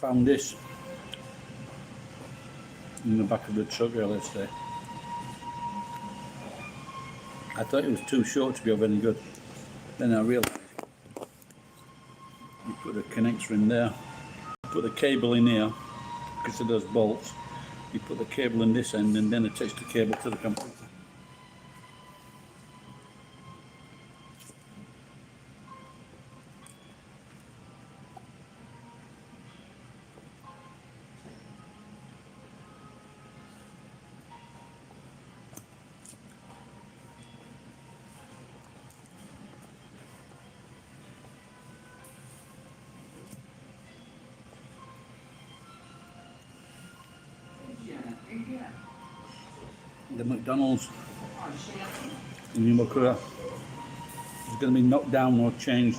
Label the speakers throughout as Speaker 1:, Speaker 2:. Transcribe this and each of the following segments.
Speaker 1: found this in the back of the truck earlier today. I thought it was too short to be of any good. Then I realised you put the connector in there, put the cable in here, because of those bolts. You put the cable in this end and then attach the cable to the computer. The McDonald's in Imakura is going to be knocked down or changed.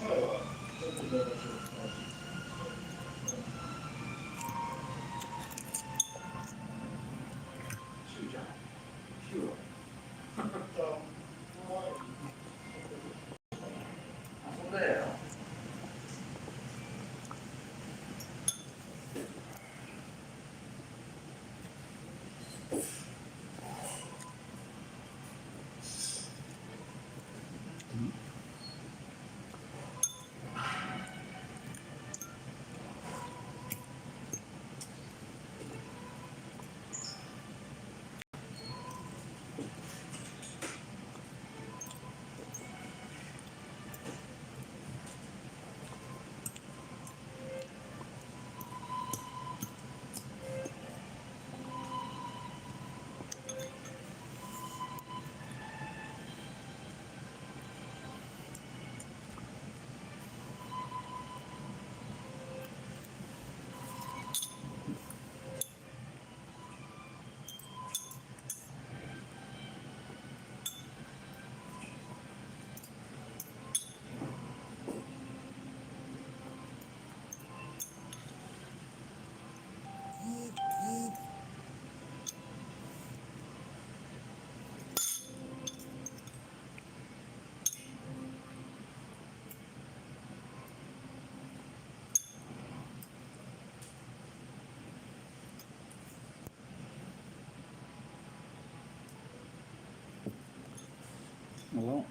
Speaker 1: Hello.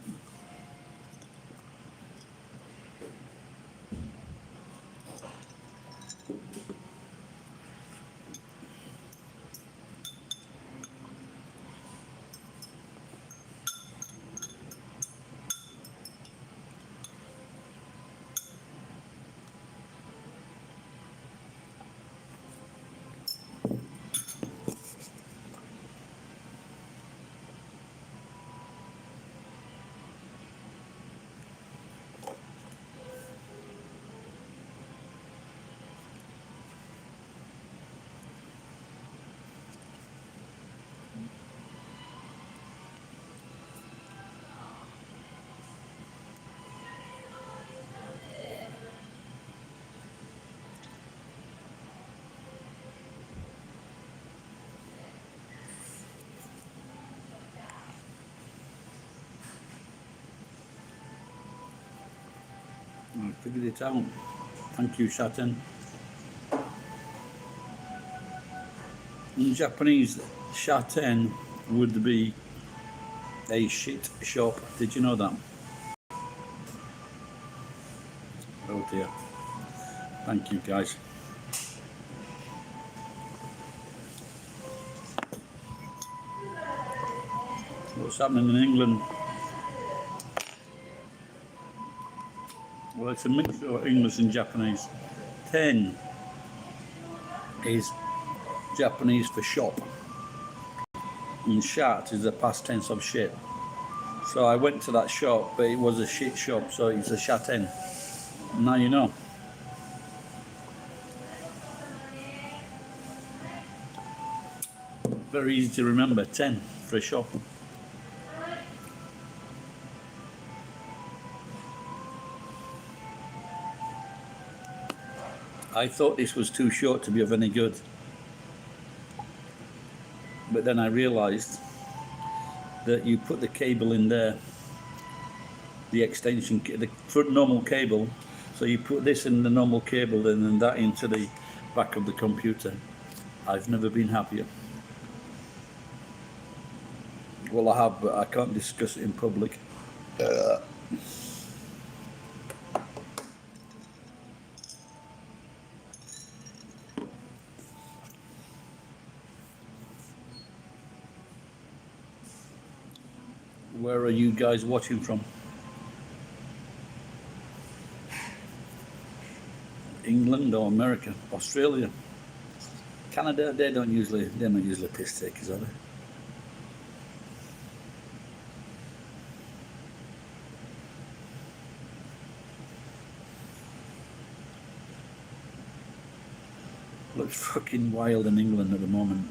Speaker 1: I figured it out. Thank you, Shaten. In Japanese, Shaten would be a shit shop. Did you know that? Oh dear. Thank you, guys. What's happening in England? Well, it's a mixture of English and Japanese. Ten is Japanese for shop, and shat is the past tense of shit. So I went to that shop, but it was a shit shop, so it's a shaten. Now you know. Very easy to remember, 10 for a shop. I thought this was too short to be of any good. But then I realised that you put the cable in there, the extension, the front normal cable, so you put this in the normal cable and then that into the back of the computer. I've never been happier. Well, I have, but I can't discuss it in public. Where are you guys watching from? England or America? Australia? Canada? They're not usually piss takers, are they? Looks fucking wild in England at the moment.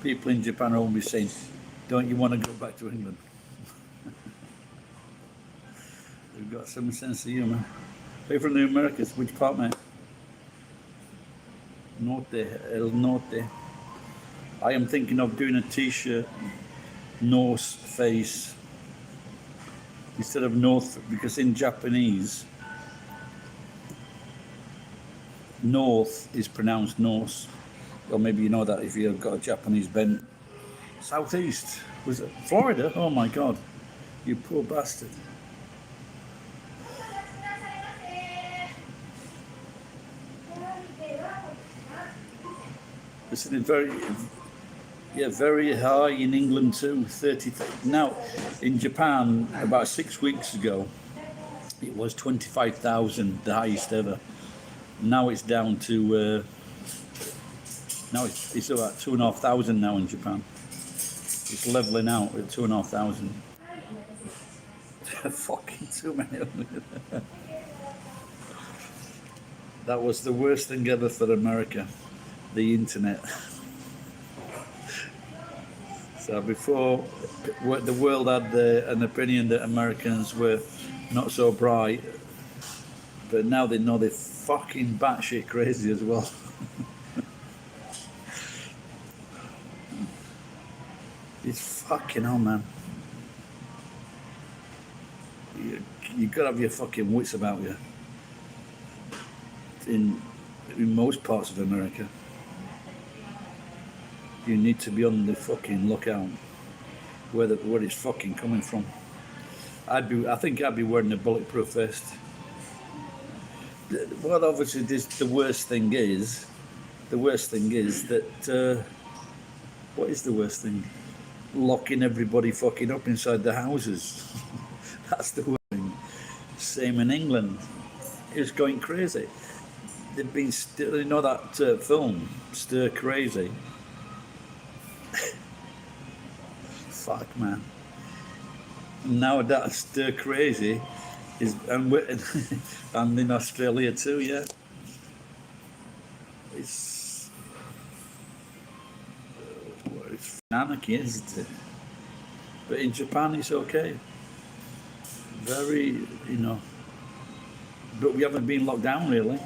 Speaker 1: People in Japan are always saying, don't you want to go back to England? They've got some sense of humour. Are you from the Americas? Which part, mate? Norte, El Norte. I am thinking of doing a t-shirt, North Face, instead of North, because in Japanese, North is pronounced North. Or maybe you know that if you've got a Japanese bent. Southeast. Was it Florida? Oh my God. You poor bastard. This is very high in England too. 30. Now, in Japan, about 6 weeks ago, it was 25,000, the highest ever. Now it's down to. Now it's about 2,500 now in Japan. It's leveling out at 2,500. Fucking too many. That was the worst thing ever for America. The internet. So before, the world had an opinion that Americans were not so bright, but now they know they're fucking batshit crazy as well. It's fucking hell, man. You gotta have your fucking wits about you. In most parts of America, you need to be on the fucking lookout where it's fucking coming from. I think I'd be wearing a bulletproof vest. Well, obviously, the worst thing is that. What is the worst thing? Locking everybody fucking up inside the houses. That's the worst thing. Same in England. It's going crazy. They've been you know that film, Stir Crazy? Fuck, man. Now that Stir Crazy is, and in Australia too, yeah. It's anarchy, isn't it? But in Japan, it's okay. Very, but we haven't been locked down really.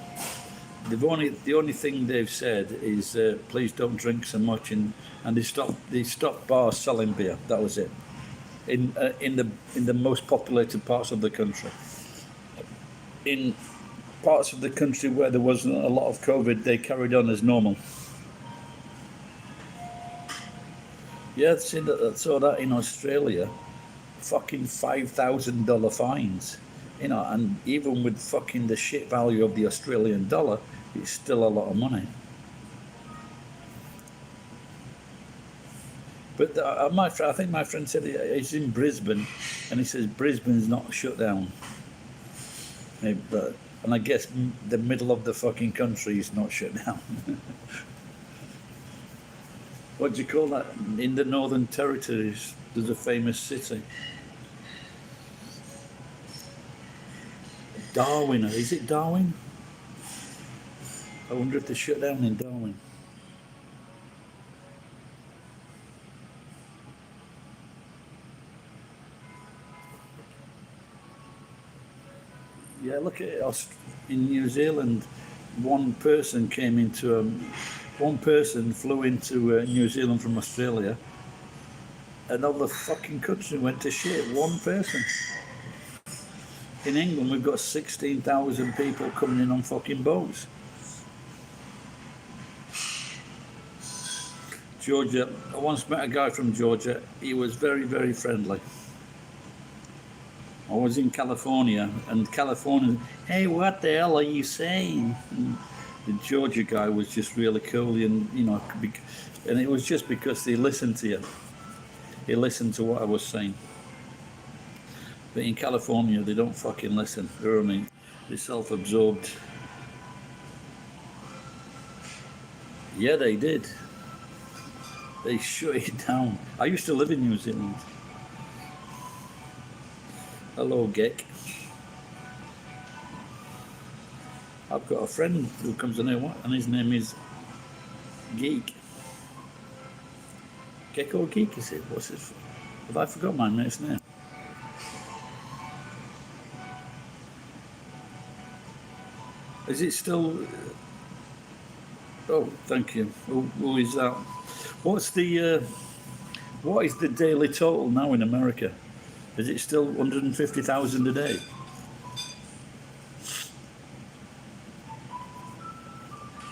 Speaker 1: The only thing they've said is please don't drink so much, and they stopped bars selling beer. That was it. In the most populated parts of the country. In parts of the country where there wasn't a lot of COVID, they carried on as normal. Yeah, saw that in Australia, fucking $5,000 fines. And even with fucking the shit value of the Australian dollar, it's still a lot of money. But I think my friend said he's in Brisbane, and he says Brisbane's not shut down. And I guess the middle of the fucking country is not shut down. What do you call that? In the Northern Territories, there's a famous city. Darwin, is it Darwin? I wonder if they shut down in Darwin. Yeah, look at it. In New Zealand, one person flew into New Zealand from Australia. Another fucking country went to shit. One person. In England, we've got 16,000 people coming in on fucking boats. Georgia. I once met a guy from Georgia. He was very, very friendly. I was in California, and California, hey, what the hell are you saying? And the Georgia guy was just really cool, and and it was just because they listened to you. He listened to what I was saying. But in California, they don't fucking listen. You know what I mean? They're self-absorbed. Yeah, they did. They shut it down. I used to live in New Zealand. Hello, Geck. I've got a friend who comes in here, and his name is Geek. Gecko Geek, is it? What's his? Have I forgot my mate's name? Is it still? Oh, thank you. Who is that? What is the daily total now in America? Is it still 150,000 a day?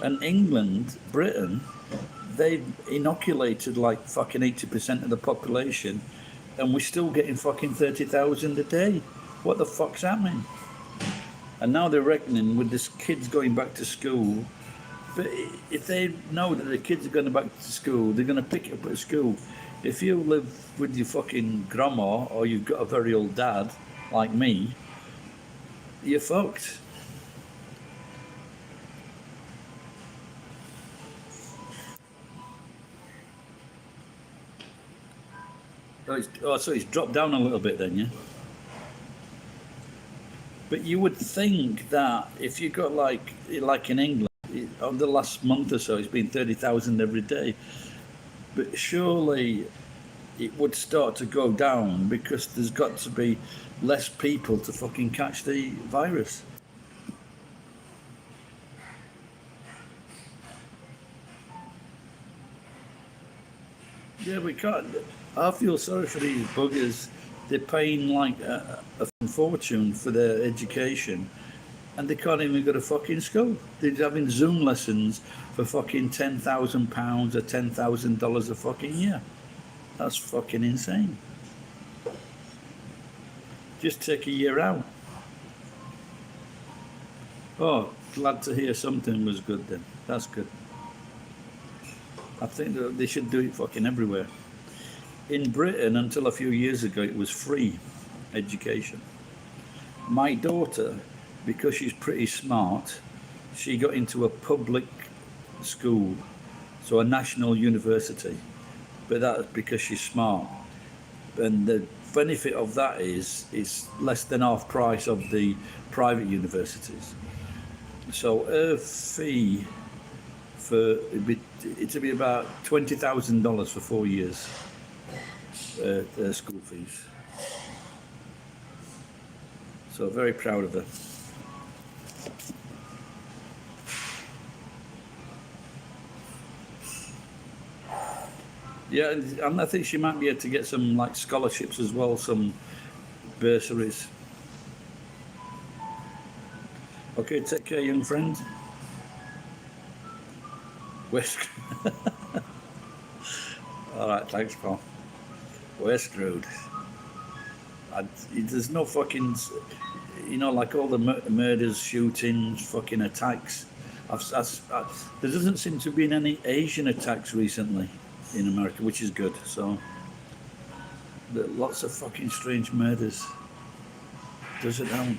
Speaker 1: And England, Britain, they've inoculated like fucking 80% of the population, and we're still getting fucking 30,000 a day. What the fuck's happening? And now they're reckoning with this kids going back to school. But if they know that the kids are going back to school, they're going to pick it up at school. If you live with your fucking grandma, or you've got a very old dad, like me, you're fucked. So it's dropped down a little bit then, yeah? But you would think that if you got like in England, over the last month or so, it's been 30,000 every day. But surely it would start to go down because there's got to be less people to fucking catch the virus. Yeah, we can't. I feel sorry for these buggers. They're paying like a fortune for their education, and they can't even go to fucking school. They're having Zoom lessons for fucking £10,000 or $10,000 a fucking year. That's fucking insane. Just take a year out. Oh, glad to hear something was good then. That's good. I think that they should do it fucking everywhere. In Britain, until a few years ago, it was free education. My daughter, because she's pretty smart, she got into a public school, so a national university. But that's because she's smart. And the benefit of that is it's less than half price of the private universities. So her fee it'll be about $20,000 for 4 years. School fees. So very proud of her. Yeah, and I think she might be able to get some like scholarships as well, some bursaries. Okay, take care, young friend. West. All right, thanks, pal. We're screwed. There's no fucking, like all the murders, shootings, fucking attacks. There doesn't seem to have been any Asian attacks recently in America, which is good. So, lots of fucking strange murders. Doesn't help.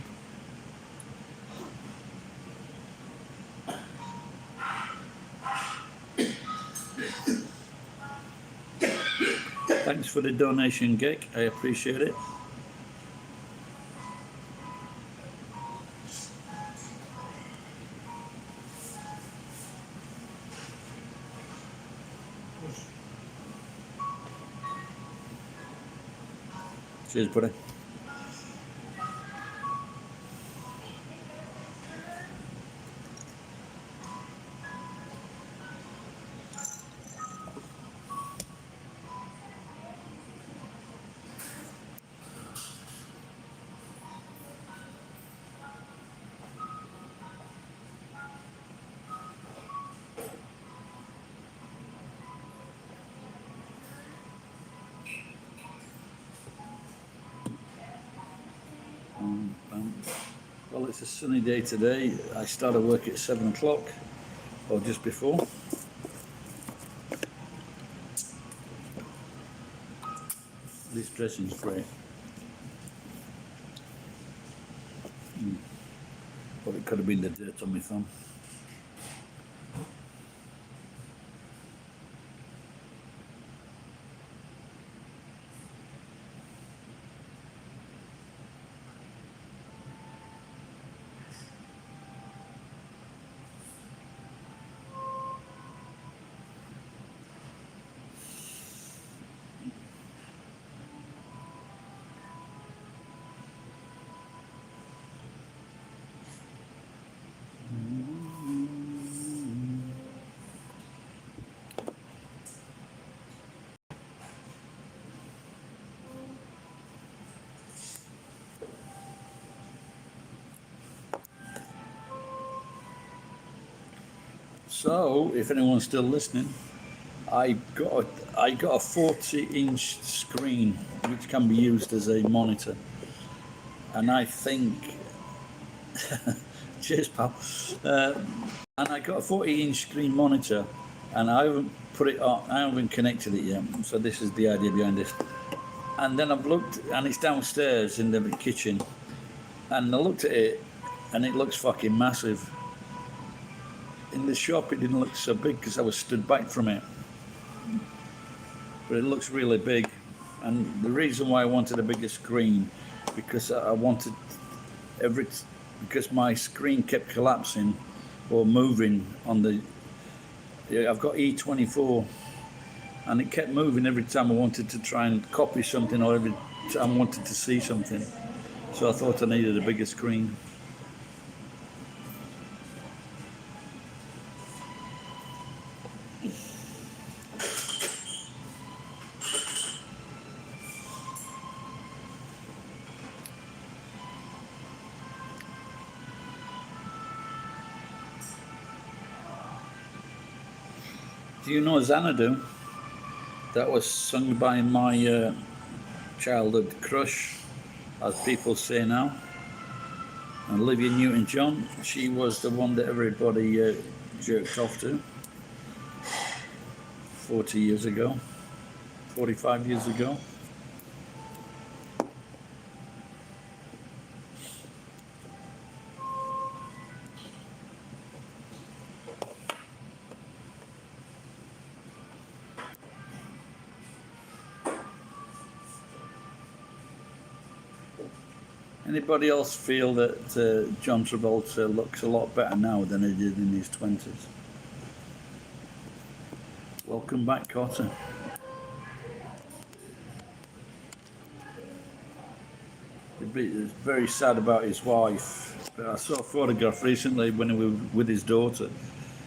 Speaker 1: Thanks for the donation, Geck. I appreciate it. Cheers, buddy. Well, it's a sunny day today. I started work at 7 o'clock, or just before. This dressing's great. But it could have been the dirt on my thumb. So, if anyone's still listening, I got a 40-inch screen which can be used as a monitor, and I think, cheers, pal. And I got a 40-inch screen monitor, and I haven't put it on. I haven't connected it yet. So this is the idea behind this. And then I've looked, and it's downstairs in the kitchen, and I looked at it, and it looks fucking massive. In the shop, it didn't look so big because I was stood back from it, but it looks really big. And the reason why I wanted a bigger screen, because I wanted because my screen kept collapsing or moving on the. I've got E24, and it kept moving every time I wanted to try and copy something, or every time I wanted to see something. So I thought I needed a bigger screen. Do you know Xanadu? That was sung by my childhood crush, as people say now. And Olivia Newton-John, she was the one that everybody jerked off to 40 years ago, 45 years ago. Anybody else feel that John Travolta looks a lot better now than he did in his 20s? Welcome back, Cotter. He's very sad about his wife. But I saw a photograph recently when he was with his daughter.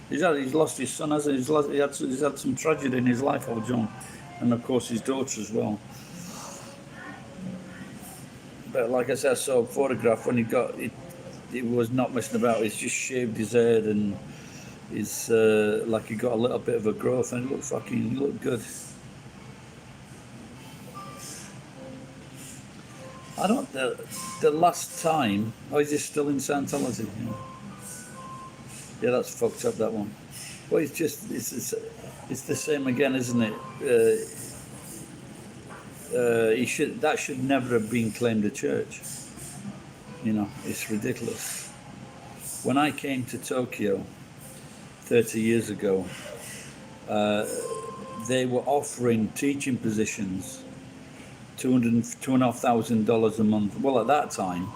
Speaker 1: He's lost his son, hasn't he? He's had some tragedy in his life, old John. And of course his daughter as well. But like I said, I saw a photograph when he was not messing about. He's just shaved his head, and he's like he got a little bit of a growth, and he looked good. I don't. The last time, is he still in Scientology? Yeah, that's fucked up, that one. Well, it's the same again, isn't it? That should never have been claimed a church. You know, it's ridiculous. When I came to Tokyo 30 years ago, they were offering teaching positions, $2,500 a month. Well, at that time,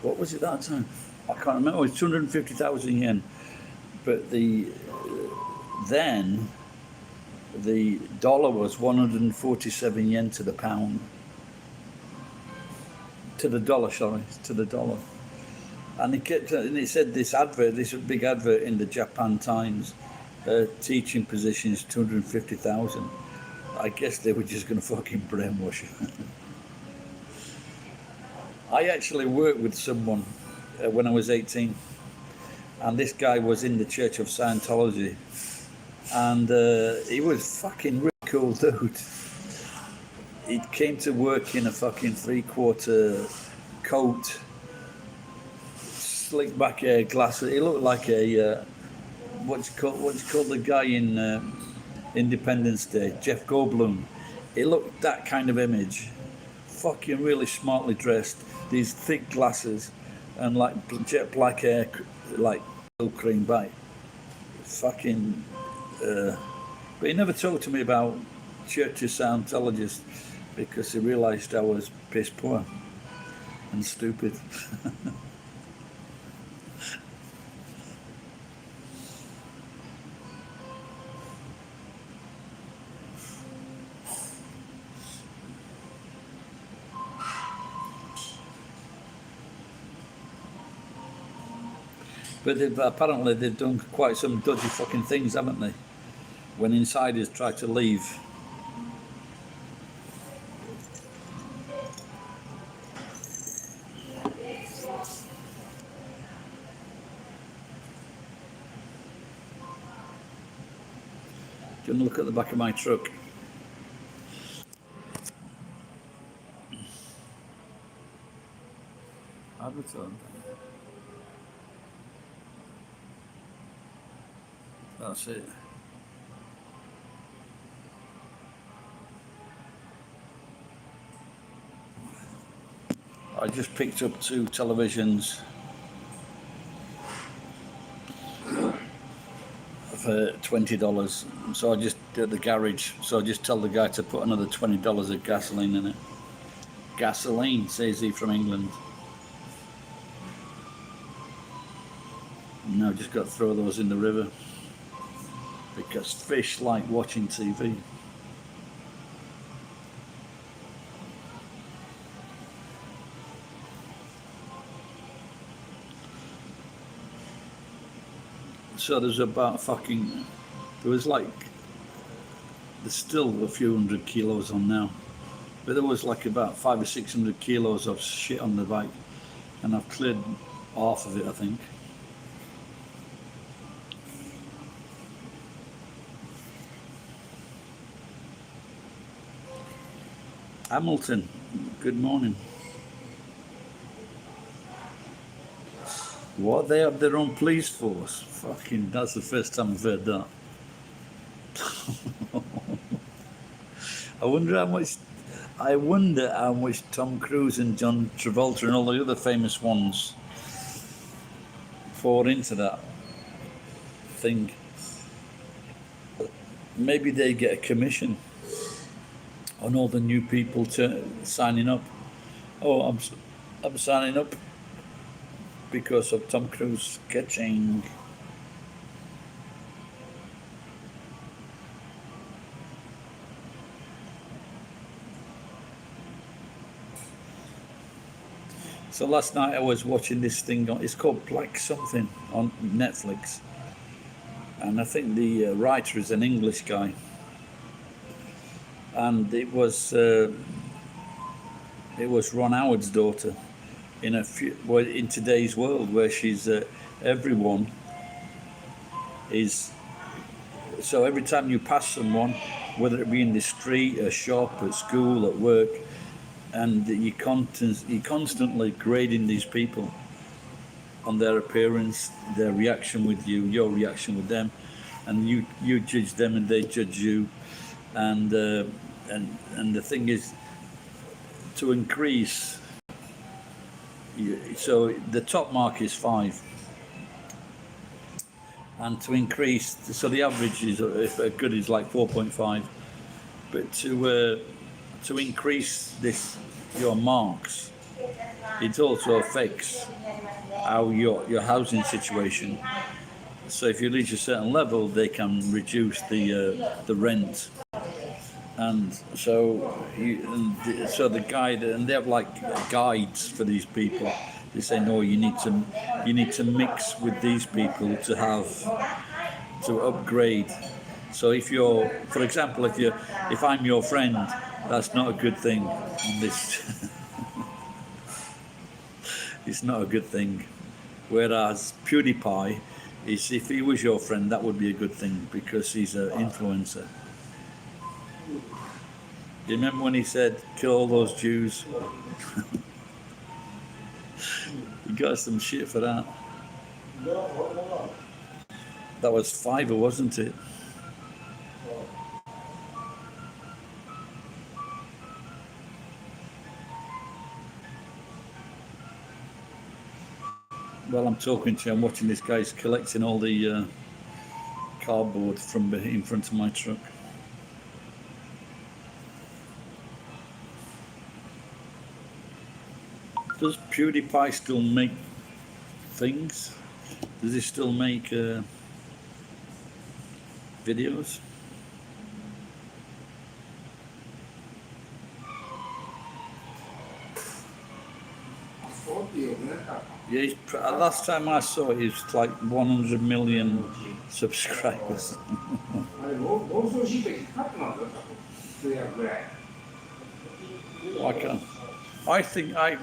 Speaker 1: what was it that time? I can't remember. It was 250,000 yen. But then the dollar was 147 yen to the pound. To the dollar. And it said this big advert in the Japan Times, teaching positions 250,000. I guess they were just going to fucking brainwash you. I actually worked with someone when I was 18, and this guy was in the Church of Scientology, and he was fucking really cool dude. He came to work in a fucking 3/4 coat, slick back hair, glasses. He looked like a what's called the guy in Independence Day, Jeff Goldblum. He looked that kind of image, fucking really smartly dressed, these thick glasses, and like jet black hair, like cream bite. Fucking. But he never talked to me about Church of Scientologists because he realised I was piss poor and stupid. But apparently they've done quite some dodgy fucking things, haven't they? When insiders try to leave. Do you want to look at the back of my truck? Advertise. That's it. I just picked up 2 televisions for $20. So I just at the garage. So I just tell the guy to put another $20 of gasoline in it. Gasoline, says he from England. Now just got to throw those in the river because fish like watching TV. So there's about there's still a few hundred kilos on now, but there was like about 500 or 600 kilos of shit on the bike, and I've cleared half of it, I think. Hamilton, good morning. What, they have their own police force? Fucking, that's the first time I've heard that. I wonder how much Tom Cruise and John Travolta and all the other famous ones fall into that thing. Maybe they get a commission on all the new people signing up. Oh, I'm signing up because of Tom Cruise sketching. So last night I was watching this thing it's called Black something on Netflix, and I think the writer is an English guy, and it was Ron Howard's daughter in today's world where she's everyone is. So every time you pass someone, whether it be in the street, a shop, at school, at work, and you're constantly grading these people on their appearance, their reaction with you, your reaction with them, and you judge them and they judge you, and the thing is to increase. So the top mark is 5, and to increase, so the average is, if a good is like 4.5, but to increase your marks, it also affects how your housing situation. So if you reach a certain level, they can reduce the rent. And so the guide, and they have like guides for these people. They say, no, you need to mix with these people to upgrade. So if you're, for example, if I'm your friend, that's not a good thing on this. It's not a good thing. Whereas PewDiePie is, if he was your friend, that would be a good thing because he's an influencer. Do you remember when he said, kill all those Jews? He got some shit for that. That was fiver, wasn't it? While I'm talking to you, I'm watching this guy's collecting all the cardboard from in front of my truck. Does PewDiePie still make things? Does he still make videos? Yeah, last time I saw it, he's like 100 million subscribers. I can't.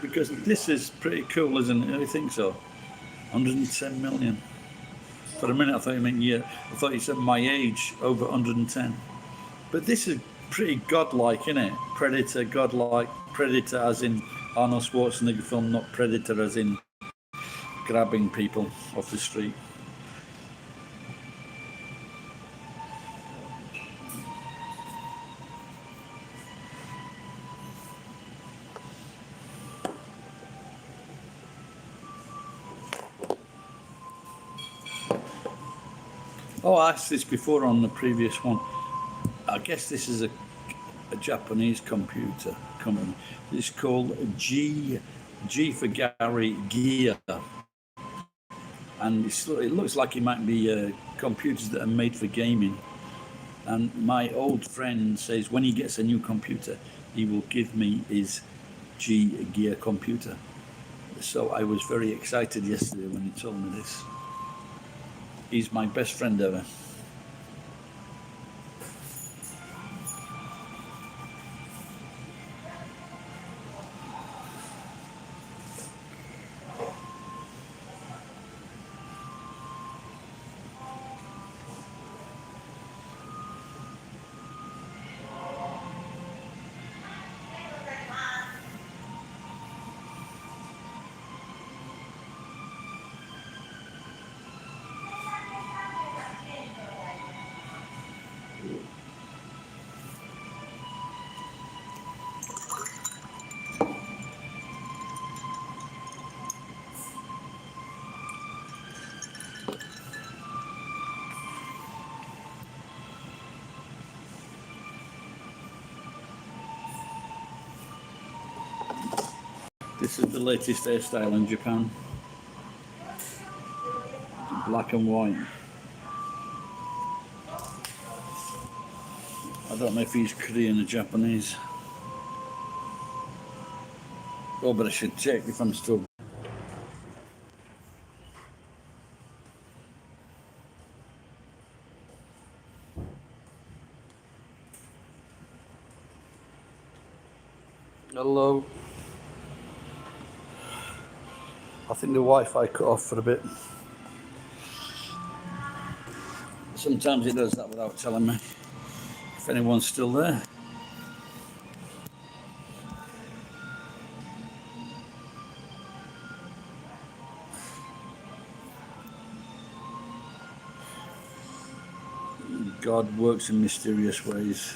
Speaker 1: Because this is pretty cool, isn't it? I think so. 110 million. For a minute, I thought you meant yeah. I thought you said my age over 110. But this is pretty godlike, isn't it? Predator, godlike. Predator, as in Arnold Schwarzenegger film, not Predator, as in grabbing people off the street. Oh, I asked this before on the previous one. I guess this is a Japanese computer company. It's called G for Gary Gear. And it looks like it might be computers that are made for gaming. And my old friend says when he gets a new computer, he will give me his G Gear computer. So I was very excited yesterday when he told me this. He's my best friend ever. This is the latest hairstyle in Japan. Black and white. I don't know if he's Korean or Japanese. Oh, but I should check if I'm still. Hello. I think the Wi-Fi cut off for a bit. Sometimes it does that without telling me. If anyone's still there. God works in mysterious ways.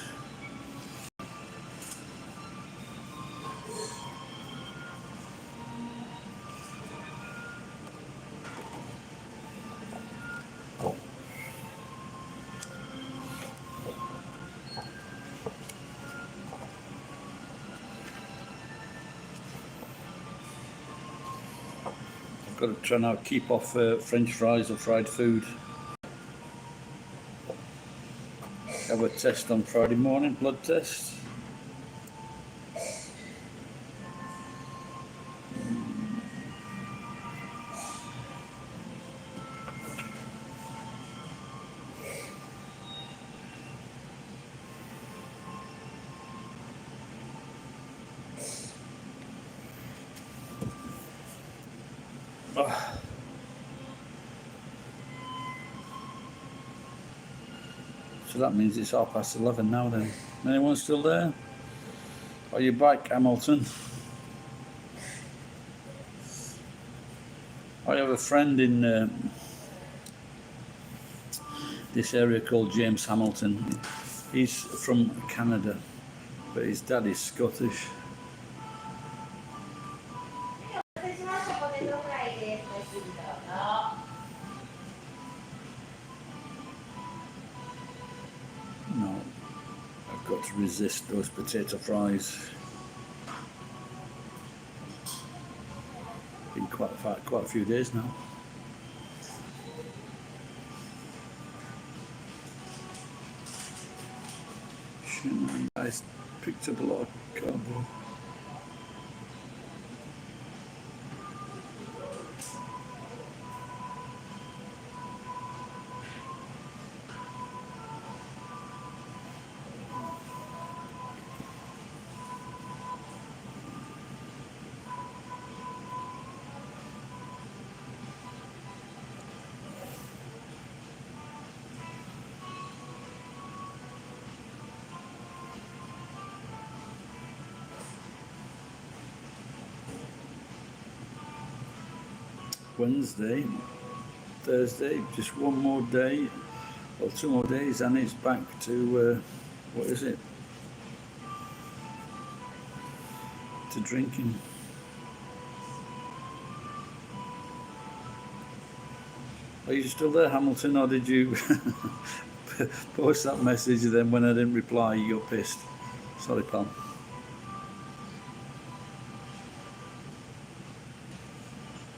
Speaker 1: Got to try now keep off French fries or fried food. Have a test on Friday morning, blood test. So that means it's 11:30 now then. Anyone still there? Are you back, Hamilton? I have a friend in this area called James Hamilton. He's from Canada, but his dad is Scottish. No, I've got to resist those potato fries. Been quite a few days now. I picked up a lot of cardboard. Wednesday, Thursday, just one more day, or 2 more days, and it's back to, what is it? To drinking. Are you still there, Hamilton, or did you post that message and then when I didn't reply you got pissed? Sorry, pal.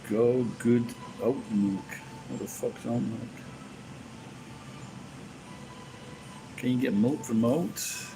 Speaker 1: Go good oat milk. What the fuck's oat milk? Can you get milk from oats?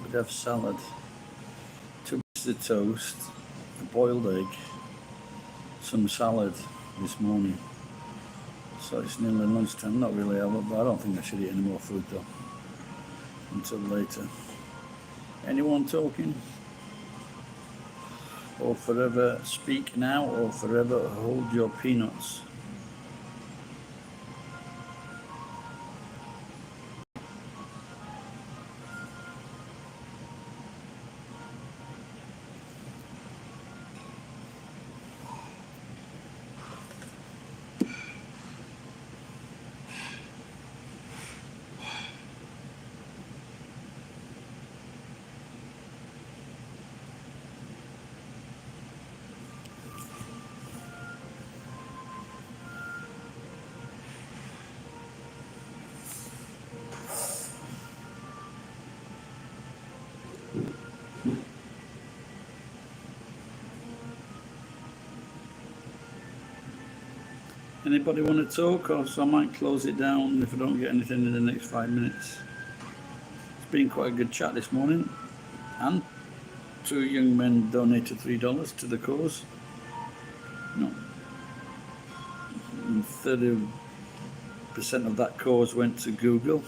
Speaker 1: We'd have salad, 2 pieces of toast, a boiled egg, some salad this morning. So it's nearly lunchtime. Not really, but I don't think I should eat any more food though until later. Anyone talking? Or forever speak now, or forever hold your peanuts. Anybody want to talk, or so I might close it down if I don't get anything in the next 5 minutes. It's been quite a good chat this morning, and 2 young men donated $3 to the cause. No, 30% of that cause went to Google.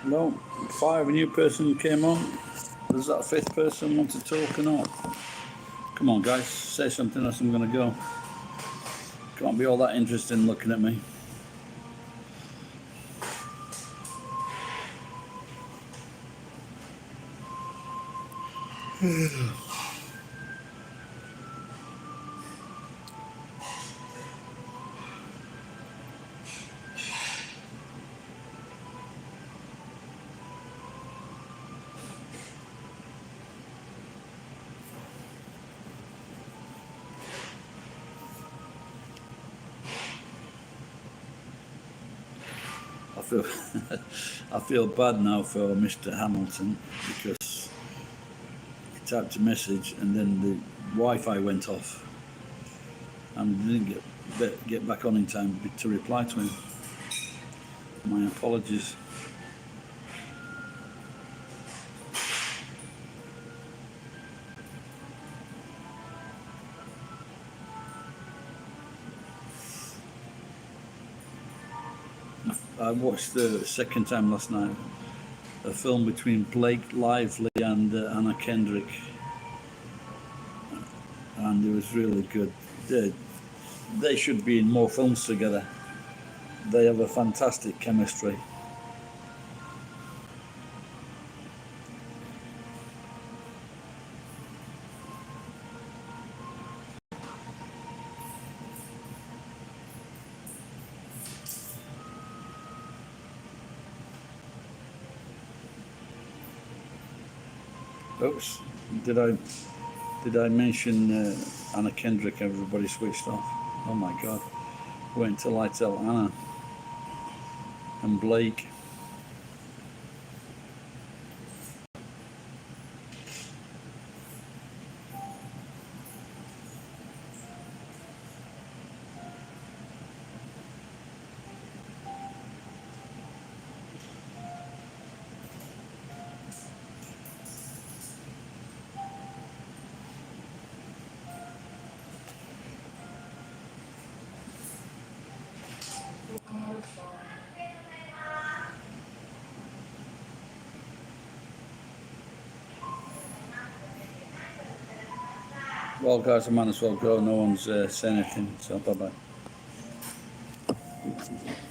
Speaker 1: Well, 5, a new person came on. Does that 5th person want to talk or not? Come on, guys, say something else. I'm going to go. Can't be all that interested in looking at me. I feel I feel bad now for Mr. Hamilton because he typed a message and then the Wi-Fi went off and didn't get back on in time to reply to him. My apologies. I watched the second time last night a film between Blake Lively and Anna Kendrick, and it was really good. They should be in more films together. They have a fantastic chemistry. Oops, did I mention Anna Kendrick? Everybody switched off. Oh my God! Wait until I tell Anna and Blake. Well, guys, I might as well go. No one's saying anything, so bye bye.